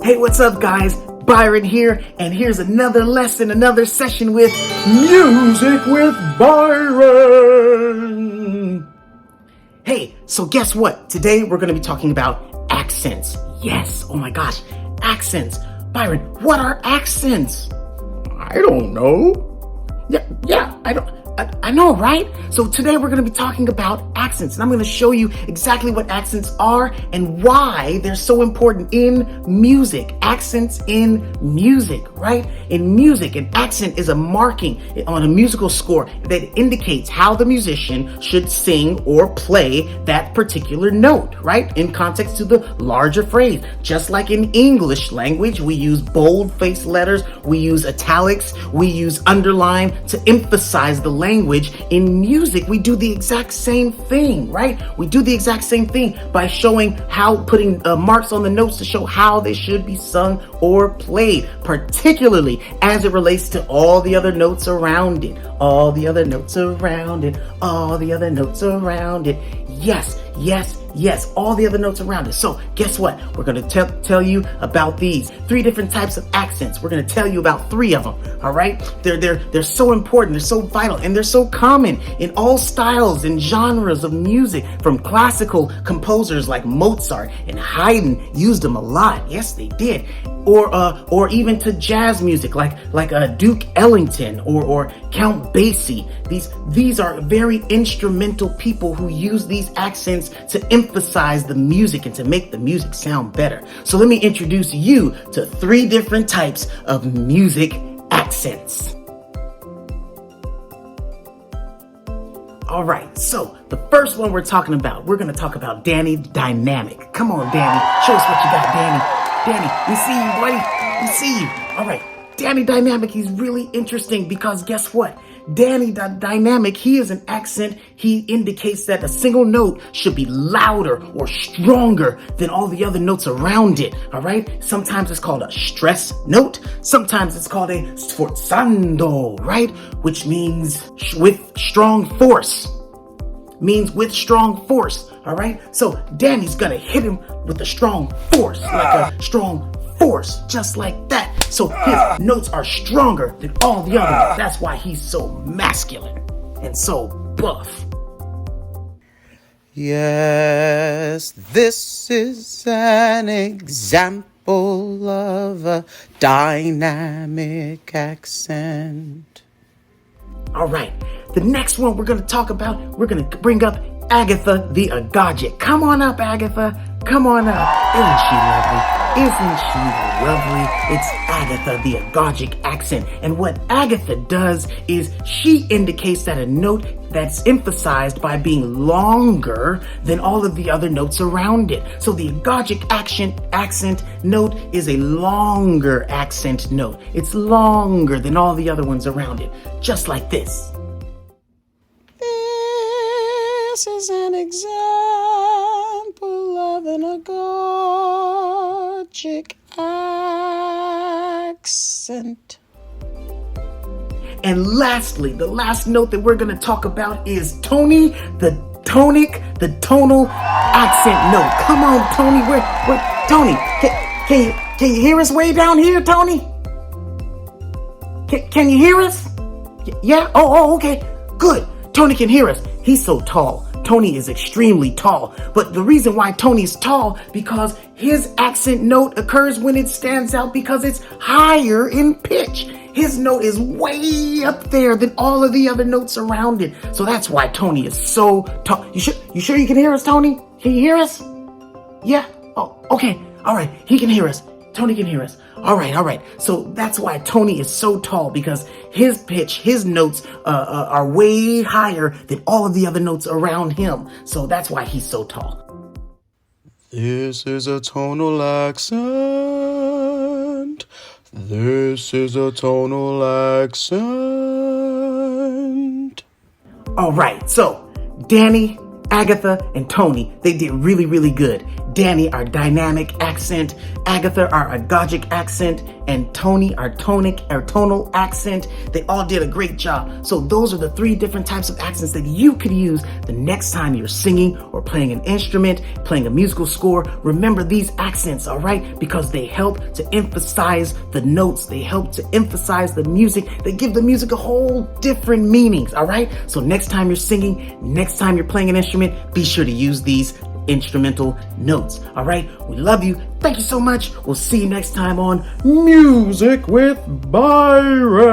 Hey, what's up, guys? Byron here, and here's another lesson, another session with Music with Byron. Hey, so guess what? Today we're going to be talking about accents. Yes, oh my gosh, accents. Byron, what are accents? I don't know. Yeah, I know, right? So today we're going to be talking about accents, and I'm going to show you exactly what accents are and why they're so important in music. Accents in music, right? In music, an accent is a marking on a musical score that indicates how the musician should sing or play that particular note, right? In context to the larger phrase. Just like in English language, we use bold-faced letters, we use italics, we use underline to emphasize the language. In music, we do the exact same thing, right? We do the exact same thing by showing how, putting marks on the notes to show how they should be sung or played, particularly as it relates to all the other notes around it. All the other notes around it. All the other notes around it. Yes, all the other notes around it. So guess what? We're going to tell you about these 3 different types of accents. We're going to tell you about 3 of them. All right. They're so important. They're so vital, and they're so common in all styles and genres of music, from classical composers like Mozart and Haydn used them a lot. Yes, they did. Or even to jazz music like Duke Ellington or Count Basie. These are very instrumental people who use these accents to emphasize the music and to make the music sound better. So let me introduce you to 3 different types of music accents. All right, so the first one we're going to talk about Danny Dynamic. Come on, Danny, show us what you got, Danny. Danny, we see you, buddy. We see you. All right, Danny Dynamic, he's really interesting because guess what? Danny Dynamic, he is an accent. He indicates that a single note should be louder or stronger than all the other notes around it, all right? Sometimes it's called a stress note. Sometimes it's called a sforzando, right? Which means with strong force. All right? So Danny's gonna hit him with a strong force, like a strong force, just like that. So his notes are stronger than all the others. That's why he's so masculine and so buff. Yes, this is an example of a dynamic accent. All right, the next one we're going to bring up Agatha the Agagic. Come on up, Agatha. Come on up. Isn't she lovely? It's Agatha the Agagic accent. And what Agatha does is she indicates that a note that's emphasized by being longer than all of the other notes around it. So the Agagic accent note is a longer accent note. It's longer than all the other ones around it. Just like this. This is an example of an Agagic accent. And lastly, the last note that we're going to talk about is Tony, the tonal accent note. Come on, Tony. Where Tony? Can you hear us way down here, Tony? Can you hear us? Yeah? Oh, okay. Good. Tony can hear us. He's so tall. Tony is extremely tall. But the reason why Tony's tall, because his accent note occurs when it stands out because it's higher in pitch. His note is way up there than all of the other notes around it. So that's why Tony is so tall. You sure you can hear us, Tony? Can you hear us? Yeah? Oh, okay. All right. He can hear us. Tony can hear us. All right. So that's why Tony is so tall, because his pitch, his notes are way higher than all of the other notes around him. So that's why he's so tall. This is a tonal accent. This is a tonal accent. All right. So Danny, Agatha, and Tony, they did really, really good. Danny, our dynamic accent, Agatha, our agogic accent, and Tony, our tonal accent. They all did a great job. So those are the 3 different types of accents that you could use the next time you're singing or playing an instrument, playing a musical score. Remember these accents, all right? Because they help to emphasize the notes. They help to emphasize the music. They give the music a whole different meanings, all right? So next time you're singing, next time you're playing an instrument, be sure to use these instrumental notes. All right. We love you. Thank you so much. We'll see you next time on Music with Byron.